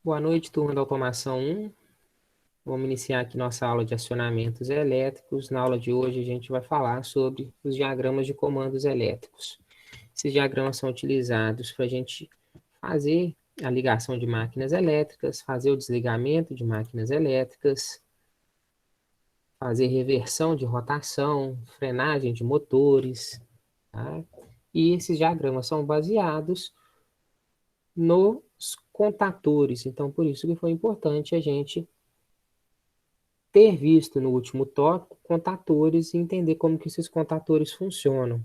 Boa noite, turma da Automação 1. Vamos iniciar aqui nossa aula de acionamentos elétricos. Na aula de hoje, a gente vai falar sobre os diagramas de comandos elétricos. Esses diagramas são utilizados para a gente fazer a ligação de máquinas elétricas, fazer o desligamento de máquinas elétricas, fazer reversão de rotação, frenagem de motores, tá? E esses diagramas são baseados nos contatores. Então, por isso que foi importante a gente ter visto no último tópico contatores e entender como que esses contatores funcionam.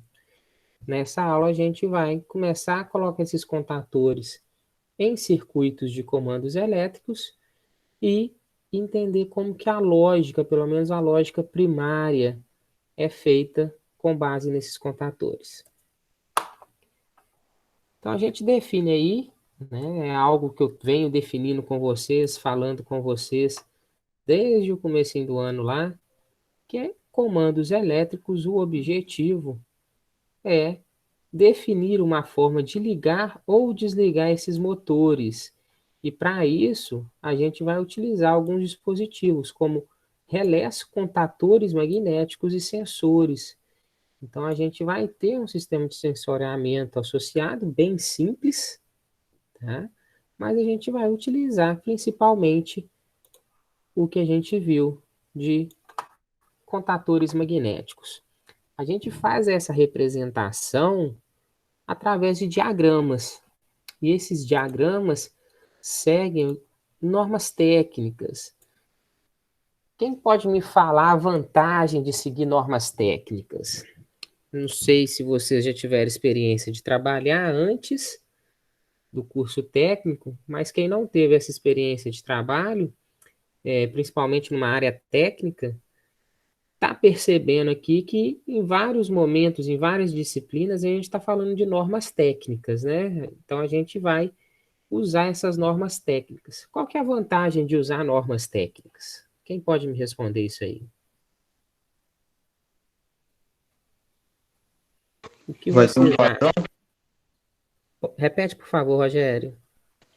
Nessa aula a gente vai começar a colocar esses contatores em circuitos de comandos elétricos e entender como que a lógica, pelo menos a lógica primária, é feita com base nesses contatores. Então a gente define aí, né, é algo que eu venho definindo com vocês, falando com vocês desde o comecinho do ano lá, que é comandos elétricos. O objetivo é definir uma forma de ligar ou desligar esses motores. E para isso, a gente vai utilizar alguns dispositivos, como relés, contatores magnéticos e sensores. Então, a gente vai ter um sistema de sensoriamento associado, bem simples, tá? Mas a gente vai utilizar principalmente o que a gente viu de contatores magnéticos. A gente faz essa representação através de diagramas. E esses diagramas seguem normas técnicas. Quem pode me falar a vantagem de seguir normas técnicas? Não sei se vocês já tiveram experiência de trabalhar antes do curso técnico, mas quem não teve essa experiência de trabalho, principalmente numa área técnica, está percebendo aqui que em vários momentos, em várias disciplinas, a gente está falando de normas técnicas, né? Então a gente vai usar essas normas técnicas. Qual que é a vantagem de usar normas técnicas? Quem pode me responder isso aí? O que Vai ter um vocês padrão? acham? Repete, por favor, Rogério.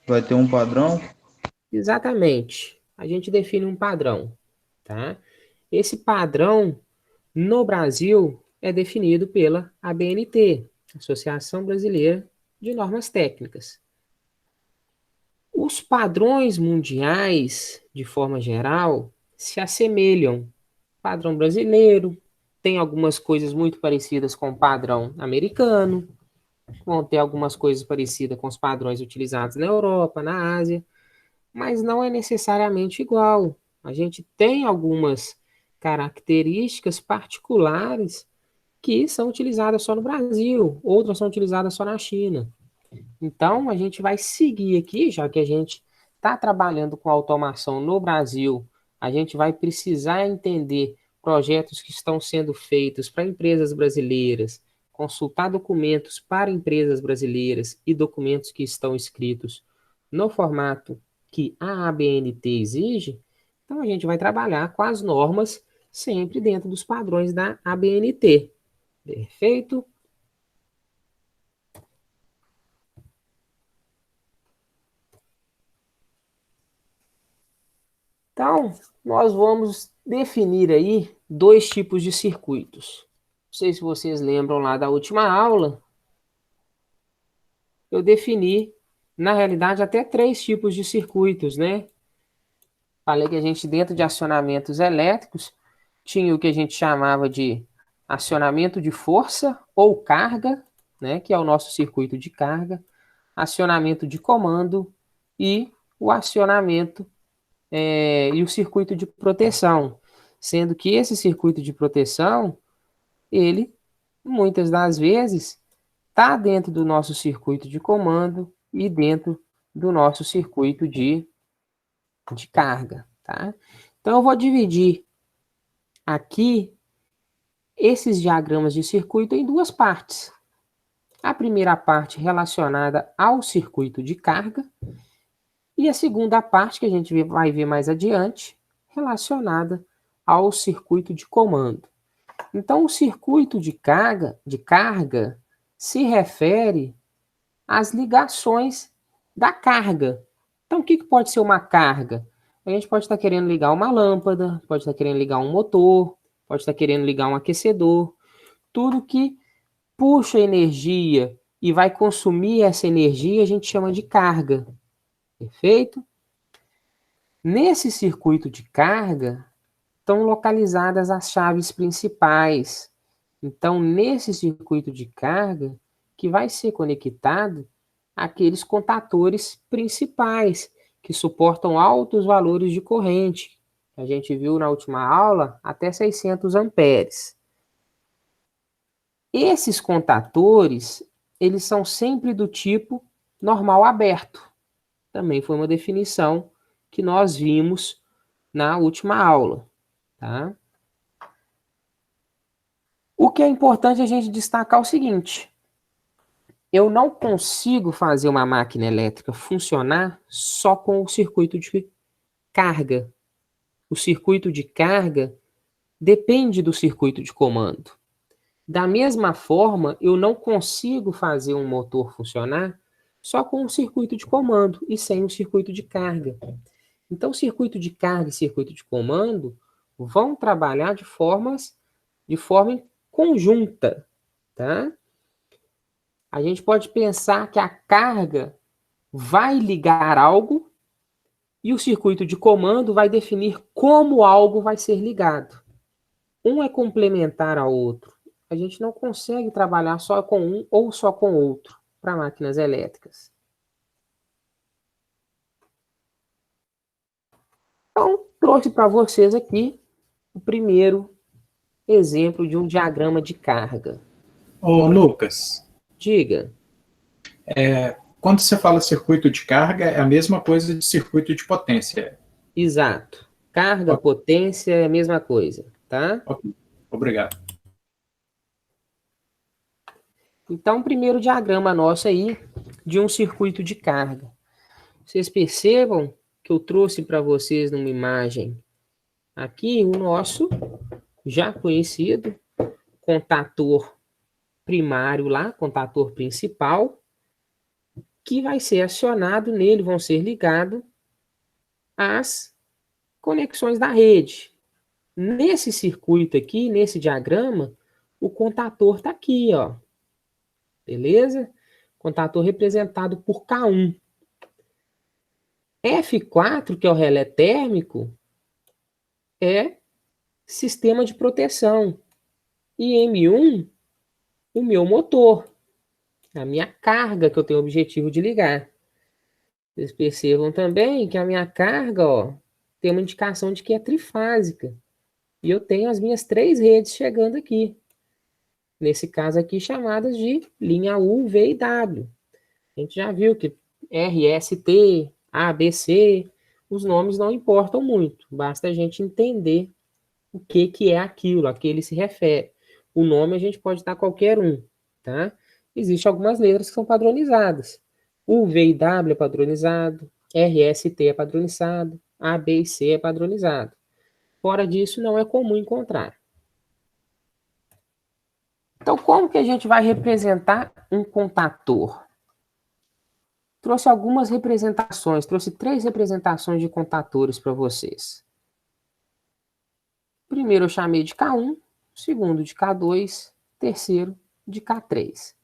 Vai ter um padrão? Exatamente. A gente define um padrão, tá? Esse padrão, no Brasil, é definido pela ABNT, Associação Brasileira de Normas Técnicas. Os padrões mundiais, de forma geral, se assemelham. Padrão brasileiro, tem algumas coisas muito parecidas com o padrão americano, vão ter algumas coisas parecidas com os padrões utilizados na Europa, na Ásia, mas não é necessariamente igual. A gente tem algumas características particulares que são utilizadas só no Brasil, outras são utilizadas só na China. Então, a gente vai seguir aqui, já que a gente está trabalhando com automação no Brasil, a gente vai precisar entender projetos que estão sendo feitos para empresas brasileiras, consultar documentos para empresas brasileiras e documentos que estão escritos no formato que a ABNT exige. Então, a gente vai trabalhar com as normas sempre dentro dos padrões da ABNT. Perfeito? Então, nós vamos definir aí dois tipos de circuitos. Não sei se vocês lembram lá da última aula, eu defini, na realidade, até três tipos de circuitos, né? Falei que a gente, dentro de acionamentos elétricos, tinha o que a gente chamava de acionamento de força ou carga, né? Que é o nosso circuito de carga, acionamento de comando e o acionamento e o circuito de proteção, sendo que esse circuito de proteção, ele, muitas das vezes, está dentro do nosso circuito de comando e dentro do nosso circuito de carga, tá? Então, eu vou dividir aqui esses diagramas de circuito em duas partes. A primeira parte relacionada ao circuito de carga e a segunda parte, que a gente vai ver mais adiante, relacionada ao circuito de comando. Então, o circuito de carga se refere às ligações da carga. Então, o que pode ser uma carga? A gente pode estar querendo ligar uma lâmpada, pode estar querendo ligar um motor, pode estar querendo ligar um aquecedor. Tudo que puxa energia e vai consumir essa energia, a gente chama de carga. Perfeito? Nesse circuito de carga, estão localizadas as chaves principais. Então, nesse circuito de carga, que vai ser conectado aqueles contatores principais, que suportam altos valores de corrente. A gente viu na última aula, até 600 amperes. Esses contatores, eles são sempre do tipo normal aberto. Também foi uma definição que nós vimos na última aula, tá? O que é importante a gente destacar é o seguinte: eu não consigo fazer uma máquina elétrica funcionar só com o circuito de carga. O circuito de carga depende do circuito de comando. Da mesma forma, eu não consigo fazer um motor funcionar só com um circuito de comando e sem um circuito de carga. Então, circuito de carga e circuito de comando vão trabalhar de forma conjunta, tá? A gente pode pensar que a carga vai ligar algo e o circuito de comando vai definir como algo vai ser ligado. Um é complementar ao outro. A gente não consegue trabalhar só com um ou só com outro para máquinas elétricas. Então, trouxe para vocês aqui o primeiro exemplo de um diagrama de carga. Ô, Lucas, Diga. quando você fala circuito de carga, é a mesma coisa de circuito de potência. Exato. Carga, Ok, potência é a mesma coisa, tá? ok. Obrigado. Então, o primeiro diagrama nosso aí de um circuito de carga. Vocês percebam que eu trouxe para vocês numa imagem aqui o nosso já conhecido contator primário lá, contator principal, que vai ser acionado nele, vão ser ligados as conexões da rede. Nesse circuito aqui, nesse diagrama, o contator está aqui, ó. Beleza? Contator representado por K1. F4, que é o relé térmico, é sistema de proteção. E M1, o meu motor, a minha carga que eu tenho o objetivo de ligar. Vocês percebam também que a minha carga, ó, tem uma indicação de que é trifásica. E eu tenho as minhas 3 redes chegando aqui. Nesse caso aqui, chamadas de linha U, V e W. A gente já viu que R, S, T, A, B, C, os nomes não importam muito. Basta a gente entender o que é aquilo, a que ele se refere. O nome a gente pode dar qualquer um, tá? Existem algumas letras que são padronizadas. U, V e W é padronizado, R, S, T é padronizado, A, B e C é padronizado. Fora disso, não é comum encontrar. Então, como que a gente vai representar um contator? Trouxe algumas representações, trouxe 3 representações de contatores para vocês. Primeiro eu chamei de K1, segundo de K2, terceiro de K3.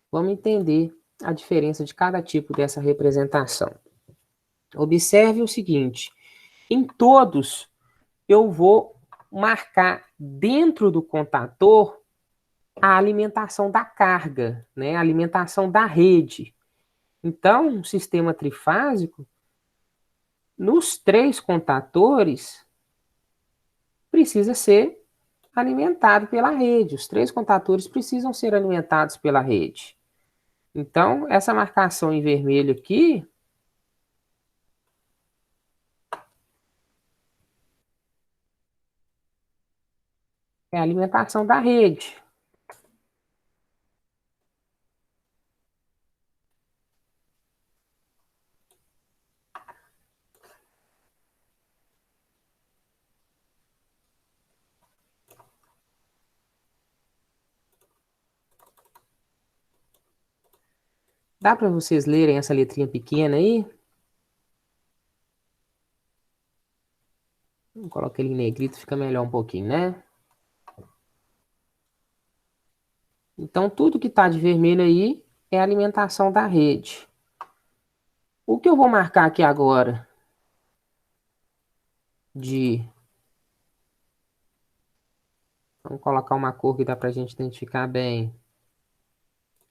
Vamos entender a diferença de cada tipo dessa representação. Observe o seguinte: em todos eu vou marcar dentro do contator a alimentação da carga, né? A alimentação da rede. Então, um sistema trifásico, nos 3 contatores, precisa ser alimentado pela rede. Os 3 contatores precisam ser alimentados pela rede. Então, essa marcação em vermelho aqui é a alimentação da rede. Dá para vocês lerem essa letrinha pequena aí? Vou colocar ele em negrito, fica melhor um pouquinho, né? Então, tudo que está de vermelho aí é a alimentação da rede. O que eu vou marcar aqui agora de... Vamos colocar uma cor que dá para a gente identificar bem.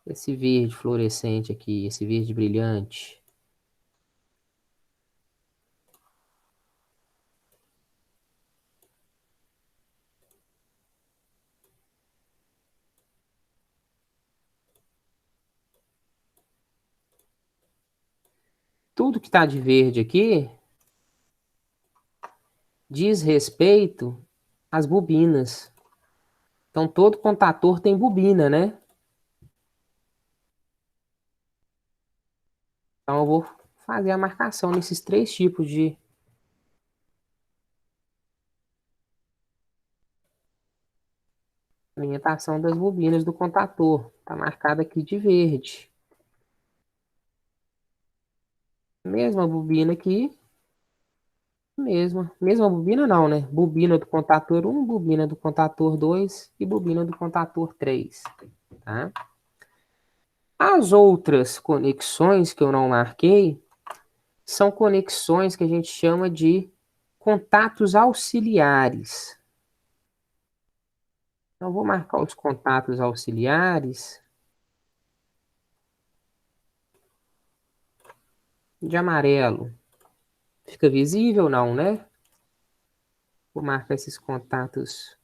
Esse verde fluorescente aqui, esse verde brilhante. Tudo que está de verde aqui diz respeito às bobinas. Então, todo contator tem bobina, né? Então, eu vou fazer a marcação nesses 3 tipos de alimentação das bobinas do contator. Está marcado aqui de verde. Mesma bobina aqui. Mesma bobina não, né? Bobina do contator 1, bobina do contator 2 e bobina do contator 3. Tá? As outras conexões que eu não marquei são conexões que a gente chama de contatos auxiliares. Então, vou marcar os contatos auxiliares de amarelo. Fica visível não, né? Vou marcar esses contatos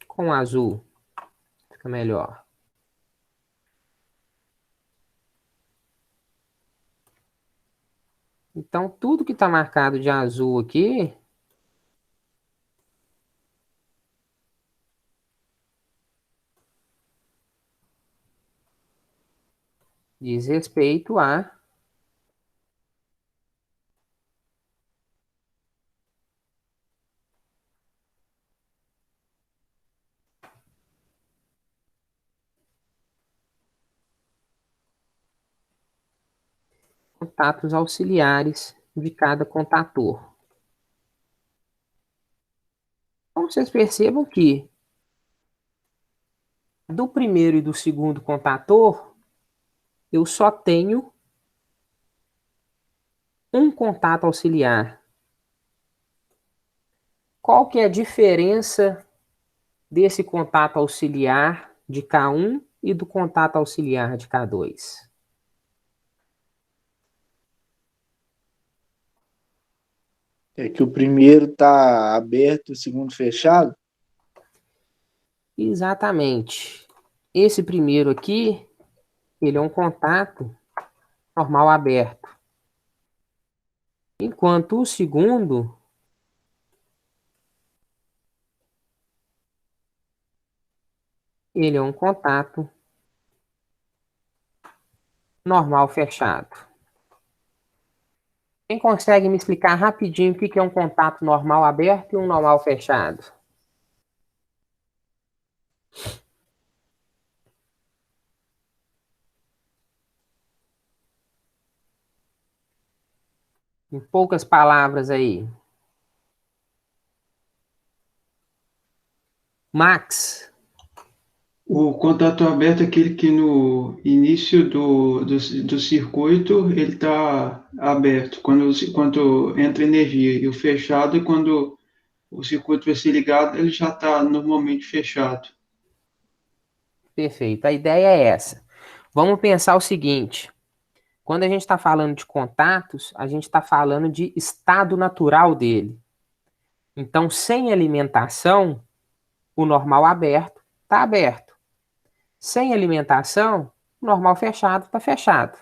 com azul. Fica melhor. Então, tudo que está marcado de azul aqui diz respeito a contatos auxiliares de cada contator. Então, vocês percebam que do primeiro e do segundo contator, eu só tenho um contato auxiliar. Qual que é a diferença desse contato auxiliar de K1 e do contato auxiliar de K2? É que o primeiro está aberto, o segundo fechado? Exatamente. Esse primeiro aqui, ele é um contato normal aberto. Enquanto o segundo, ele é um contato normal fechado. Quem consegue me explicar rapidinho o que é um contato normal aberto e um normal fechado? Em poucas palavras aí. Max, O contato aberto é aquele que no início do circuito ele está aberto, quando entra energia. E o fechado é quando o circuito vai ser ligado, ele já está normalmente fechado. perfeito. A ideia é essa. Vamos pensar o seguinte. Quando a gente está falando de contatos, a gente está falando de estado natural dele. Então, sem alimentação, o normal aberto está aberto. Sem alimentação, o normal fechado está fechado.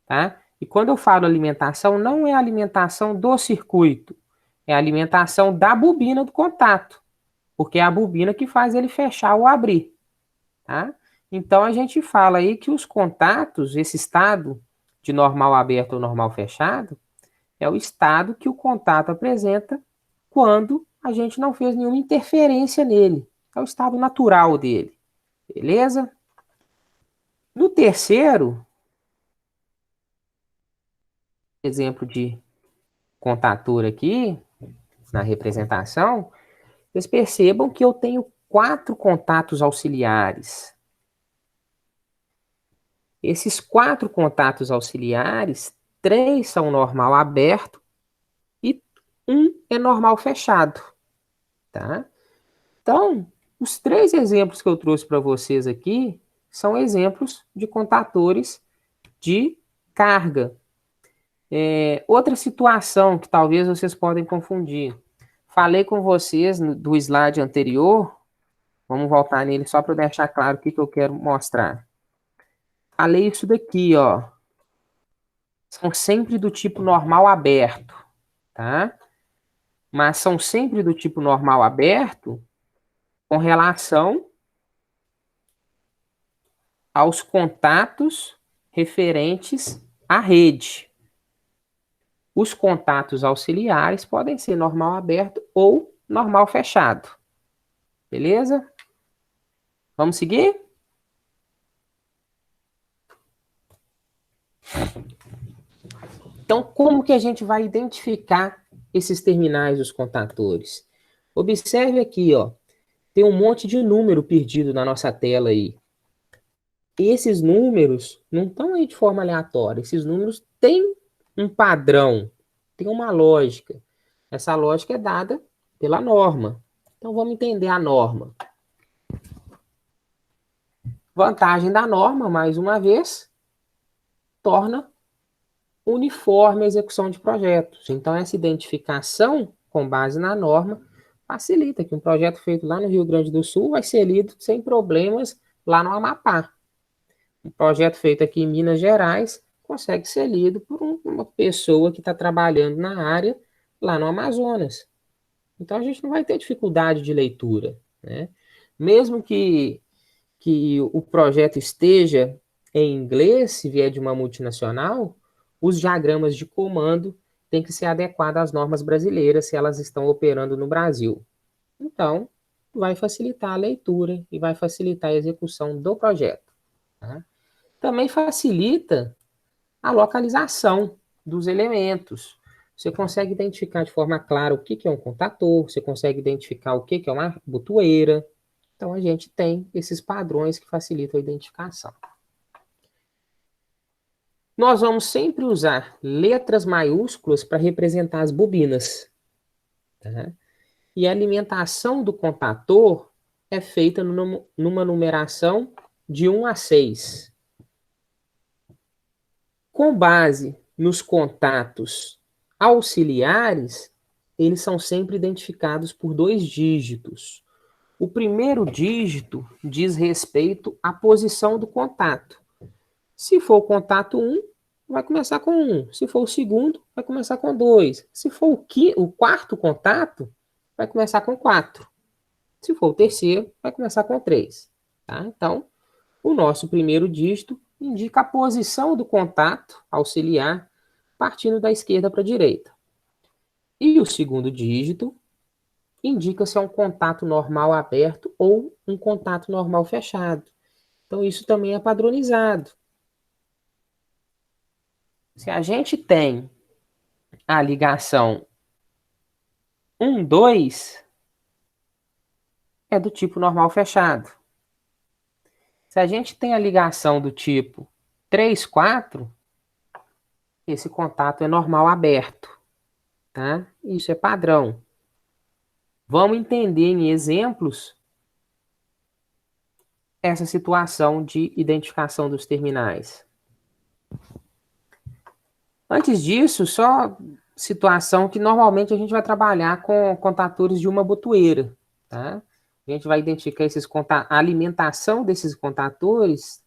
Tá? E quando eu falo alimentação, não é a alimentação do circuito, é a alimentação da bobina do contato, porque é a bobina que faz ele fechar ou abrir. Tá? Então, a gente fala aí que os contatos, esse estado de normal aberto ou normal fechado, é o estado que o contato apresenta quando a gente não fez nenhuma interferência nele. É o estado natural dele. Beleza? No terceiro, exemplo de contator aqui, na representação, vocês percebam que eu tenho 4 contatos auxiliares. Esses 4 contatos auxiliares, 3 são normal aberto e 1 é normal fechado, tá? Então, os 3 exemplos que eu trouxe para vocês aqui são exemplos de contatores de carga. Outra situação que talvez vocês podem confundir. Falei com vocês do slide anterior, vamos voltar nele só para deixar claro o que eu quero mostrar. Falei isso daqui, ó. São sempre do tipo normal aberto, tá? Mas são sempre do tipo normal aberto com relação aos contatos referentes à rede. Os contatos auxiliares podem ser normal aberto ou normal fechado. Beleza? Vamos seguir? Então, como que a gente vai identificar esses terminais dos contatores? Observe aqui, ó. Tem um monte de número perdido na nossa tela aí. Esses números não estão aí de forma aleatória. Esses números têm um padrão, tem uma lógica. Essa lógica é dada pela norma. Então, vamos entender a norma. Vantagem da norma, mais uma vez, torna uniforme a execução de projetos. Então, essa identificação com base na norma facilita que um projeto feito lá no Rio Grande do Sul vai ser lido sem problemas lá no Amapá. Um projeto feito aqui em Minas Gerais consegue ser lido por uma pessoa que está trabalhando na área lá no Amazonas. Então, a gente não vai ter dificuldade de leitura, né? Mesmo que o projeto esteja em inglês, se vier de uma multinacional, os diagramas de comando têm que ser adequados às normas brasileiras se elas estão operando no Brasil. Então, vai facilitar a leitura e vai facilitar a execução do projeto. Tá? Também facilita a localização dos elementos. Você consegue identificar de forma clara o que é um contator, você consegue identificar o que é uma botoeira. Então, a gente tem esses padrões que facilitam a identificação. Nós vamos sempre usar letras maiúsculas para representar as bobinas. Tá? E a alimentação do contator é feita numa numeração de 1 a 6. Com base nos contatos auxiliares, eles são sempre identificados por 2 dígitos. O primeiro dígito diz respeito à posição do contato. Se for o contato 1, vai começar com 1. Se for o segundo, vai começar com 2. Se for o quarto contato, vai começar com 4. Se for o terceiro, vai começar com 3. Tá? Então, o nosso primeiro dígito indica a posição do contato auxiliar partindo da esquerda para a direita. E o segundo dígito indica se é um contato normal aberto ou um contato normal fechado. Então, isso também é padronizado. Se a gente tem a ligação 1, 2, é do tipo normal fechado. Se a gente tem a ligação do tipo 3, 4, esse contato é normal aberto. Tá? Isso é padrão. Vamos entender em exemplos essa situação de identificação dos terminais. Antes disso, só situação que normalmente a gente vai trabalhar com contatores de uma botoeira, tá? A gente vai identificar a alimentação desses contatores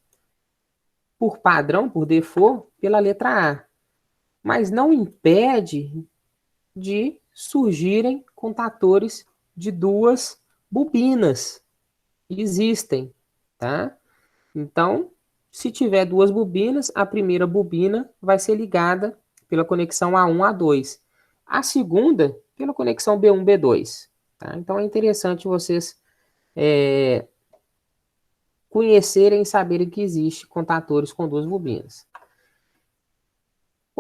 por padrão, por default, pela letra A. Mas não impede de surgirem contatores de 2 bobinas. Existem, tá? Então, se tiver 2 bobinas, a primeira bobina vai ser ligada pela conexão A1, A2. A segunda, pela conexão B1, B2. Tá? Então, é interessante vocês conhecerem e saberem que existe contatores com 2 bobinas.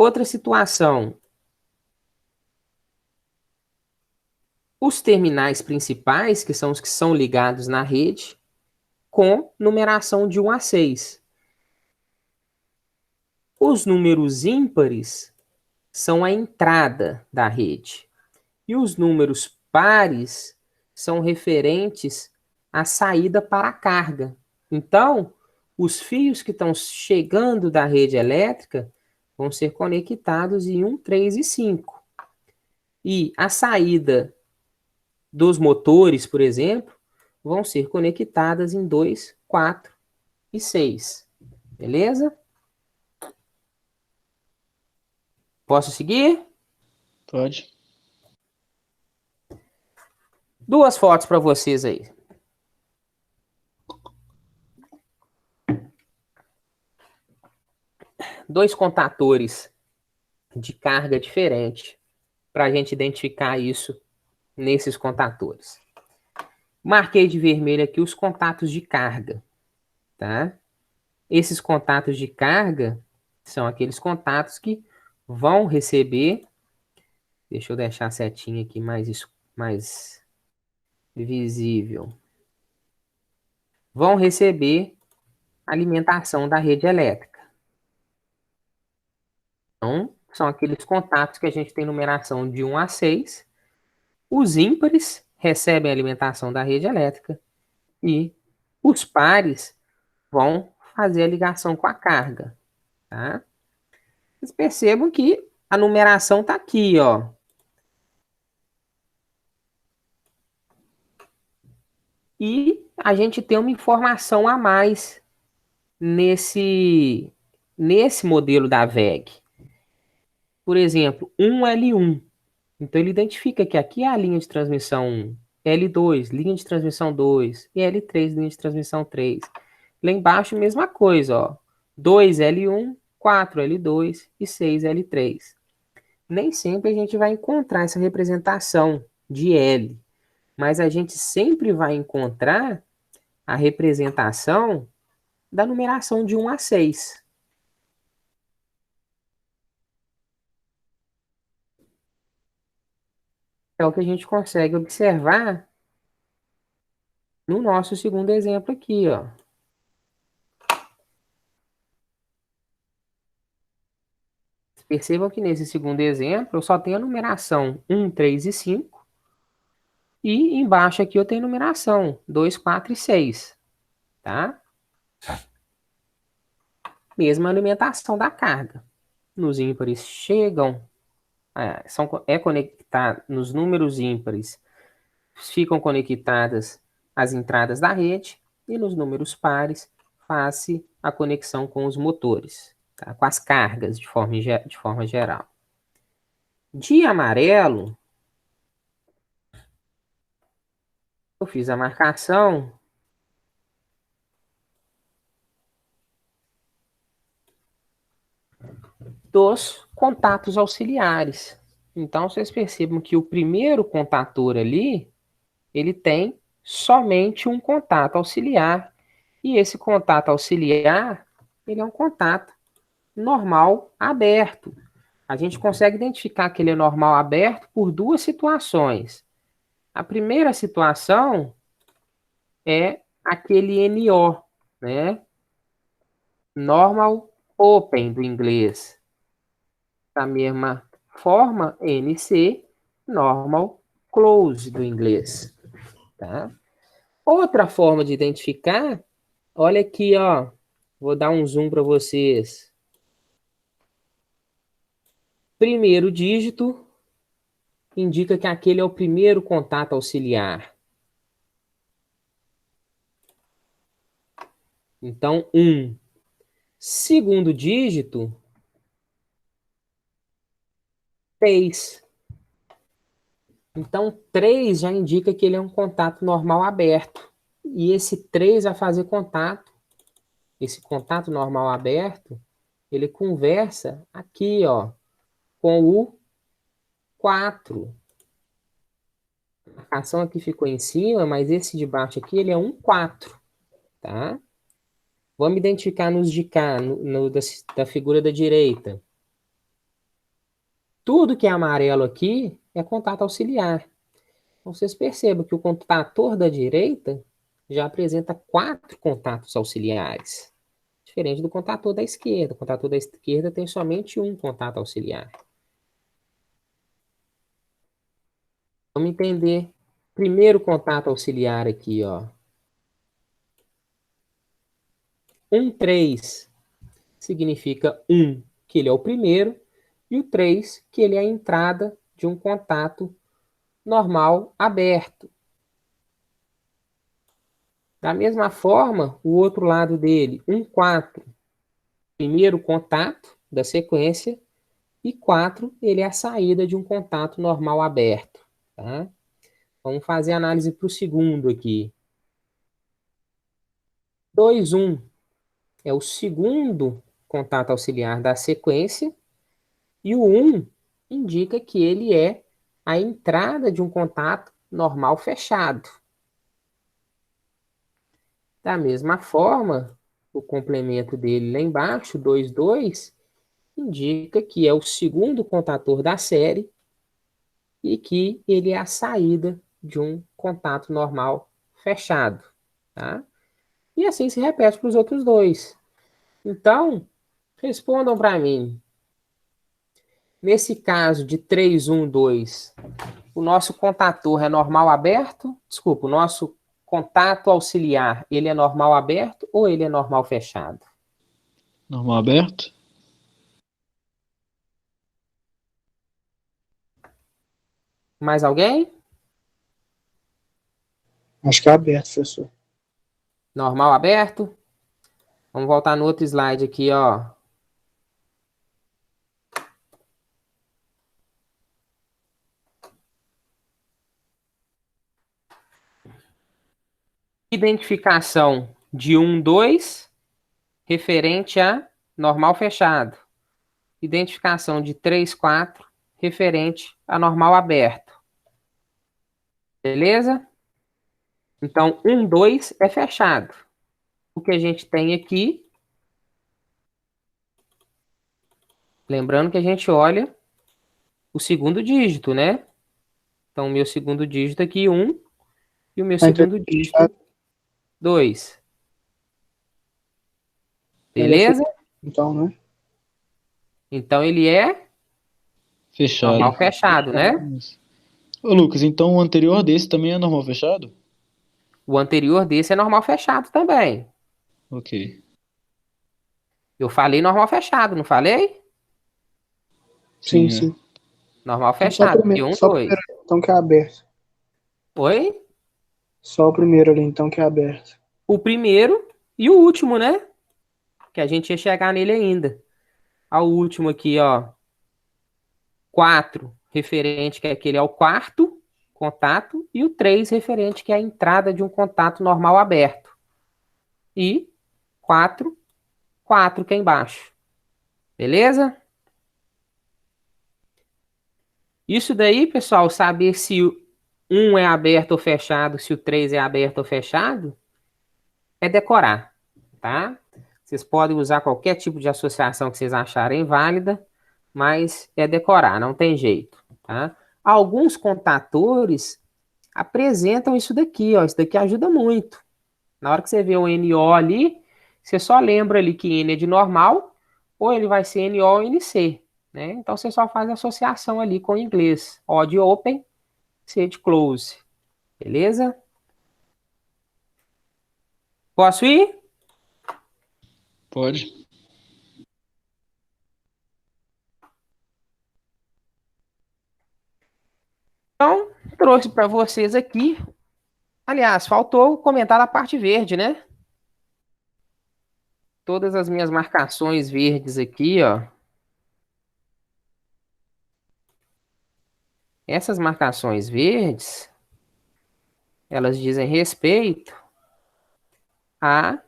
Outra situação. Os terminais principais, que são os que são ligados na rede, com numeração de 1 a 6. Os números ímpares são a entrada da rede. E os números pares são referentes à saída para a carga. Então, os fios que estão chegando da rede elétrica vão ser conectados em 1, 3 e 5. E a saída dos motores, por exemplo, vão ser conectadas em 2, 4 e 6. Beleza? Posso seguir? Pode. Duas fotos para vocês aí. Dois contatores de carga diferente para a gente identificar isso nesses contatores. Marquei de vermelho aqui os contatos de carga, tá? Esses contatos de carga são aqueles contatos que vão receber, deixa eu deixar a setinha aqui mais visível, vão receber alimentação da rede elétrica. Então, são aqueles contatos que a gente tem numeração de 1 a 6. Os ímpares recebem alimentação da rede elétrica e os pares vão fazer a ligação com a carga, tá? Vocês percebam que a numeração está aqui, ó. E a gente tem uma informação a mais nesse modelo da VEG. Por exemplo, 1L1. Então, ele identifica que aqui é a linha de transmissão 1, L2, linha de transmissão 2, e L3, linha de transmissão 3. Lá embaixo, mesma coisa, ó. 2L1, 4L2 e 6L3. Nem sempre a gente vai encontrar essa representação de L, mas a gente sempre vai encontrar a representação da numeração de 1 a 6. É o que a gente consegue observar no nosso segundo exemplo aqui, ó. Percebam que nesse segundo exemplo eu só tenho a numeração 1, 3 e 5. E embaixo aqui eu tenho a numeração 2, 4 e 6. Tá? Mesma alimentação da carga. Nos ímpares chegam, conectado, nos números ímpares ficam conectadas as entradas da rede e nos números pares faz-se a conexão com os motores, tá? Com as cargas de forma geral. De amarelo, eu fiz a marcação dos contatos auxiliares. Então, vocês percebam que o primeiro contator ali, ele tem somente um contato auxiliar. E esse contato auxiliar, ele é um contato normal aberto. A gente consegue identificar que ele é normal aberto por duas situações. A primeira situação é aquele NO, né? Normal Open do inglês. Da mesma forma, NC, Normal Close do inglês. Tá? Outra forma de identificar, olha aqui, ó. Vou dar um zoom para vocês. Primeiro dígito indica que aquele é o primeiro contato auxiliar. Então, 1. Segundo dígito, 3. Então, 3 já indica que ele é um contato normal aberto. E esse 3 vai fazer contato. Esse contato normal aberto, ele conversa aqui, ó, com o 4. A marcação aqui ficou em cima, mas esse de baixo aqui, ele é um 4, tá? Vamos identificar nos de cá, da figura da direita. Tudo que é amarelo aqui é contato auxiliar. Então, vocês percebam que o contator da direita já apresenta 4 contatos auxiliares, diferente do contator da esquerda. O contator da esquerda tem somente um contato auxiliar. Vamos entender. Primeiro contato auxiliar aqui, ó. 3 significa 1, que ele é o primeiro, e o 3, que ele é a entrada de um contato normal aberto. Da mesma forma, o outro lado dele, 4, primeiro contato da sequência, e 4, ele é a saída de um contato normal aberto. Tá? Vamos fazer a análise para o segundo aqui. 1 é o segundo contato auxiliar da sequência, e o 1 indica que ele é a entrada de um contato normal fechado. Da mesma forma, o complemento dele lá embaixo, 2 indica que é o segundo contator da série e que ele é a saída de um contato normal fechado. Tá? E assim se repete para os outros 2. Então, respondam para mim. Nesse caso de 2, o nosso contator é normal aberto? Desculpa, o nosso contato auxiliar, ele é normal aberto ou ele é normal fechado? Normal aberto? Mais alguém? Acho que é aberto, professor. Normal aberto? Vamos voltar no outro slide aqui, ó. Identificação de 2, referente a normal fechado. Identificação de 4, referente a normal aberto. Beleza? Então, 2 é fechado. O que a gente tem aqui, lembrando que a gente olha o segundo dígito, né? Então, o meu segundo dígito aqui, 1, e o meu segundo dígito, 2. Beleza? Então, né? Então, ele é Fechado. normal fechado, né? Ô, Lucas, então o anterior desse também é normal fechado? O anterior desse é normal fechado também. Ok. Eu falei normal fechado, não falei? Sim, Sim, sim. Normal Então, só o fechado. E primeiro, 2. então, que é aberto. Oi? Só o primeiro ali, então, que é aberto. O primeiro e o último, né? Que a gente ia chegar nele ainda. Ao último aqui, ó. 4, referente, que é aquele é o quarto contato. E o 3, referente, que é a entrada de um contato normal aberto. E 4, que é embaixo. Beleza? Isso daí, pessoal, saber se o 1 é aberto ou fechado, se o 3 é aberto ou fechado, é decorar, tá? Vocês podem usar qualquer tipo de associação que vocês acharem válida, mas é decorar, não tem jeito, tá? Alguns contatores apresentam isso daqui, ó. Isso daqui ajuda muito. Na hora que você vê o NO ali, você só lembra ali que N é de normal, ou ele vai ser NO ou NC, né? Então você só faz a associação ali com o inglês. O de open, C de close. Beleza? Posso ir? Pode. Então, trouxe para vocês aqui. Aliás, faltou comentar a parte verde, né? Todas as minhas marcações verdes aqui, ó. Essas marcações verdes, elas dizem respeito a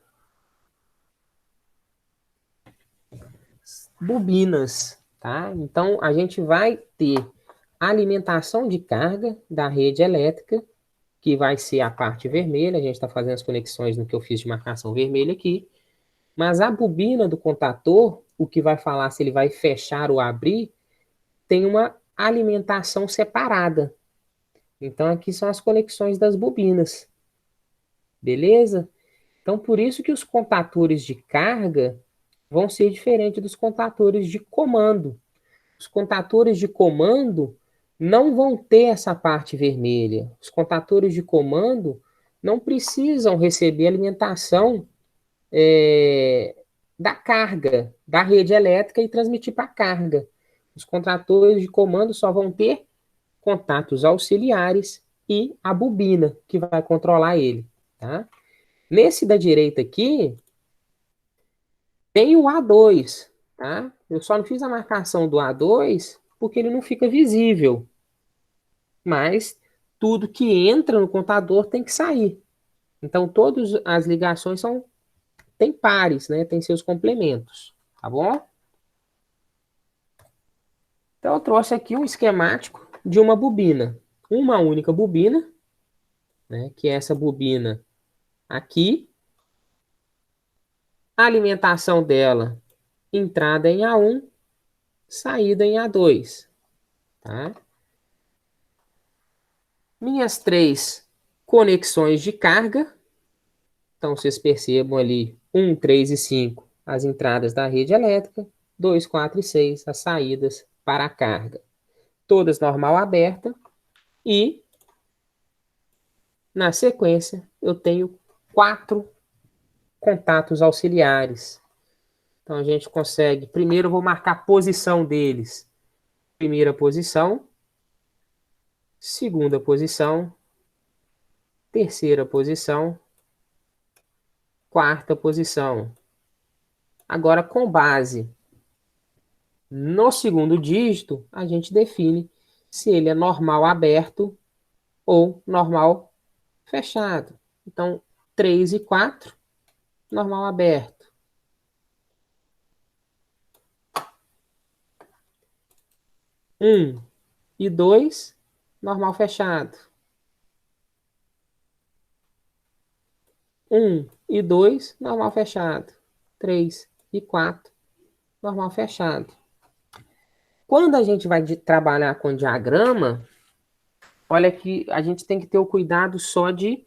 bobinas, tá? Então, a gente vai ter alimentação de carga da rede elétrica, que vai ser a parte vermelha. A gente está fazendo as conexões no que eu fiz de marcação vermelha aqui. Mas a bobina do contator, o que vai falar se ele vai fechar ou abrir, tem uma alimentação separada. Então, aqui são as conexões das bobinas. Beleza? Então, por isso que os contatores de carga vão ser diferentes dos contatores de comando. Os contatores de comando não vão ter essa parte vermelha. Os contatores de comando não precisam receber alimentação da carga, da rede elétrica e transmitir para a carga. Os contatores de comando só vão ter contatos auxiliares e a bobina, que vai controlar ele. Tá? Nesse da direita aqui, tem o A2. Tá? Eu só não fiz a marcação do A2 porque ele não fica visível. Mas tudo que entra no contador tem que sair. Então, todas as ligações têm pares, né? Tem seus complementos. Tá bom? Então, eu trouxe aqui um esquemático de uma bobina. Uma única bobina, né? Que é essa bobina aqui. A alimentação dela, entrada em A1, saída em A2. Tá? Minhas 3 conexões de carga. Então, vocês percebam ali 1, 3 e 5, as entradas da rede elétrica. 2, 4 e 6, as saídas para a carga. Todas normal aberta. E, na sequência, eu tenho 4 contatos auxiliares. Então, a gente consegue... Primeiro, eu vou marcar a posição deles. Primeira posição. Segunda posição. Terceira posição. Quarta posição. Agora, com base no segundo dígito, a gente define se ele é normal aberto ou normal fechado. Então, 3 e 4, normal aberto. 1 e 2, normal fechado. 1 e 2, normal fechado. 3 e 4, normal fechado. Quando a gente vai trabalhar com diagrama, olha que a gente tem que ter o cuidado só de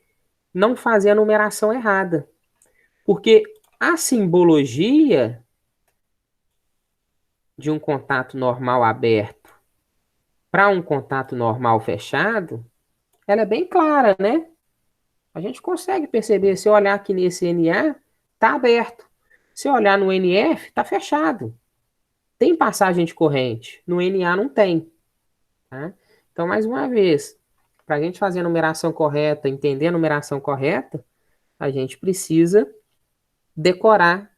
não fazer a numeração errada. Porque a simbologia de um contato normal aberto para um contato normal fechado, ela é bem clara, né? A gente consegue perceber, se eu olhar aqui nesse NA, está aberto. Se eu olhar no NF, está fechado. Tem passagem de corrente. No NA não tem. Tá? Então, mais uma vez, para a gente fazer a numeração correta, entender a numeração correta, a gente precisa decorar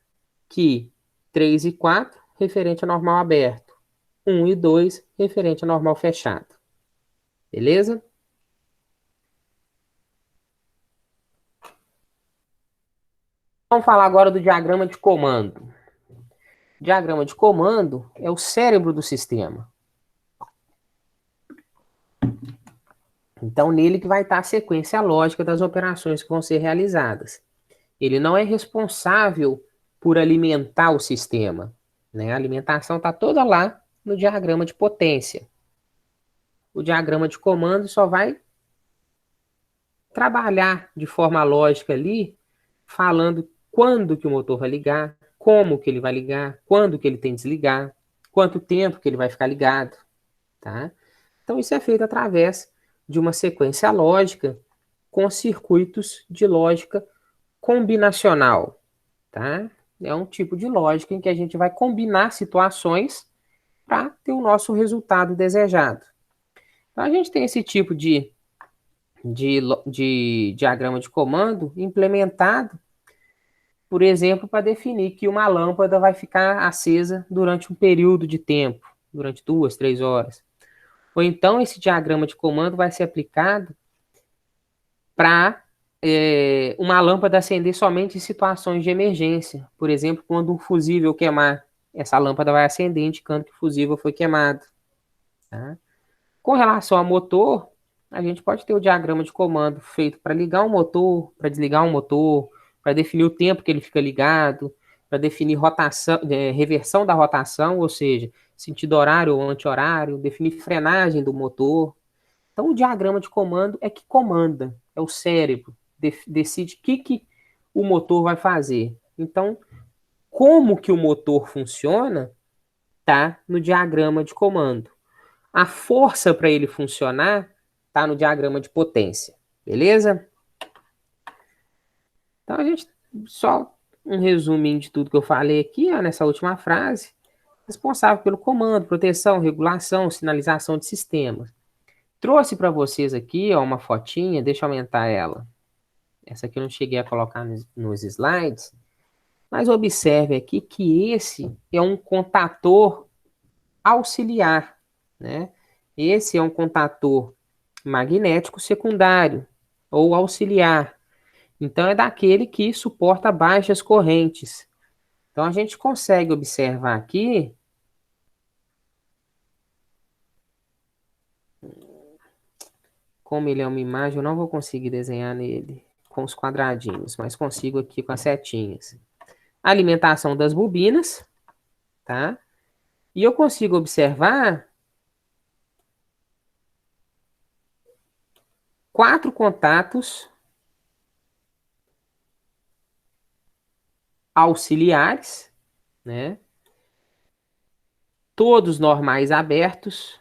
que 3 e 4, referente a normal aberto. 1 e 2, referente a normal fechado. Beleza? Vamos falar agora do diagrama de comando. O diagrama de comando é o cérebro do sistema. Então, nele que vai estar a sequência lógica das operações que vão ser realizadas. Ele não é responsável por alimentar o sistema, né? A alimentação está toda lá no diagrama de potência. O diagrama de comando só vai trabalhar de forma lógica ali, falando quando que o motor vai ligar, como que ele vai ligar, quando que ele tem que desligar, quanto tempo que ele vai ficar ligado, tá? Então, isso é feito através de uma sequência lógica com circuitos de lógica combinacional, tá? É um tipo de lógica em que a gente vai combinar situações para ter o nosso resultado desejado. Então, a gente tem esse tipo de diagrama de comando implementado, por exemplo, para definir que uma lâmpada vai ficar acesa durante um período de tempo, durante 2, 3 horas. Ou então, esse diagrama de comando vai ser aplicado para uma lâmpada acender somente em situações de emergência. Por exemplo, quando um fusível queimar, essa lâmpada vai acender, indicando que o fusível foi queimado. Tá? Com relação ao motor, a gente pode ter o diagrama de comando feito para ligar um motor, para desligar um motor, para definir o tempo que ele fica ligado, para definir rotação, reversão da rotação, ou seja, sentido horário ou anti-horário, definir frenagem do motor. Então, o diagrama de comando é que comanda, é o cérebro, decide o que o motor vai fazer. Então, como que o motor funciona, tá no diagrama de comando. A força para ele funcionar tá no diagrama de potência, beleza? Então, a gente, só um resuminho de tudo que eu falei aqui, ó, nessa última frase. Responsável pelo comando, proteção, regulação, sinalização de sistemas. Trouxe para vocês aqui, ó, uma fotinha, deixa eu aumentar ela. Essa aqui eu não cheguei a colocar nos slides, mas observe aqui que esse é um contator auxiliar, né? Esse é um contator magnético secundário ou auxiliar. Então, é daquele que suporta baixas correntes. Então, a gente consegue observar aqui como ele é uma imagem, eu não vou conseguir desenhar nele com os quadradinhos, mas consigo aqui com as setinhas. Alimentação das bobinas, tá? E eu consigo observar 4 contatos auxiliares, né? Todos normais abertos.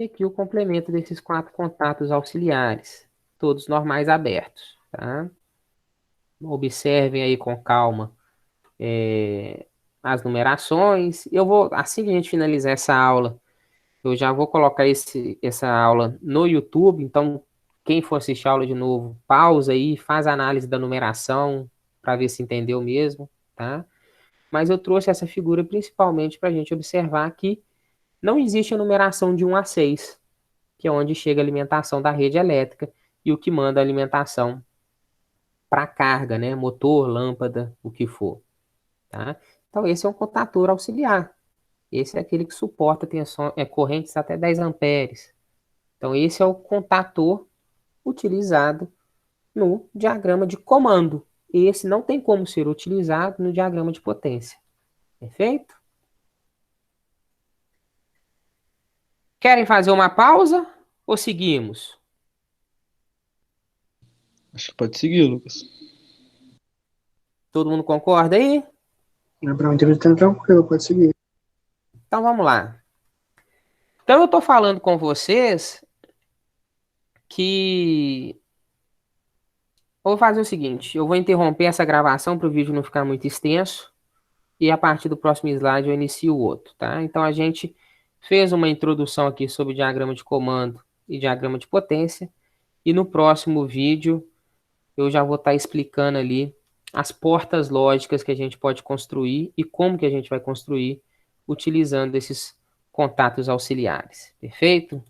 E aqui o complemento desses 4 contatos auxiliares, todos normais abertos, tá? Observem aí com calma as numerações. Eu vou, assim que a gente finalizar essa aula, eu já vou colocar essa aula no YouTube, então quem for assistir a aula de novo, pausa aí, faz a análise da numeração, para ver se entendeu mesmo, tá? Mas eu trouxe essa figura principalmente para a gente observar que não existe a numeração de 1 a 6, que é onde chega a alimentação da rede elétrica e o que manda a alimentação para carga, né? Motor, lâmpada, o que for, tá? Então esse é um contator auxiliar. Esse é aquele que suporta correntes até 10 amperes. Então esse é o contator utilizado no diagrama de comando. Esse não tem como ser utilizado no diagrama de potência. Perfeito? Querem fazer uma pausa ou seguimos? Acho que pode seguir, Lucas. Todo mundo concorda aí? Para mim tá tranquilo, pode seguir. Então vamos lá. Então eu estou falando com vocês que eu vou fazer o seguinte, eu vou interromper essa gravação para o vídeo não ficar muito extenso e a partir do próximo slide eu inicio o outro, tá? Então a gente fez uma introdução aqui sobre diagrama de comando e diagrama de potência e no próximo vídeo eu já vou estar explicando ali as portas lógicas que a gente pode construir e como que a gente vai construir utilizando esses contatos auxiliares. Perfeito?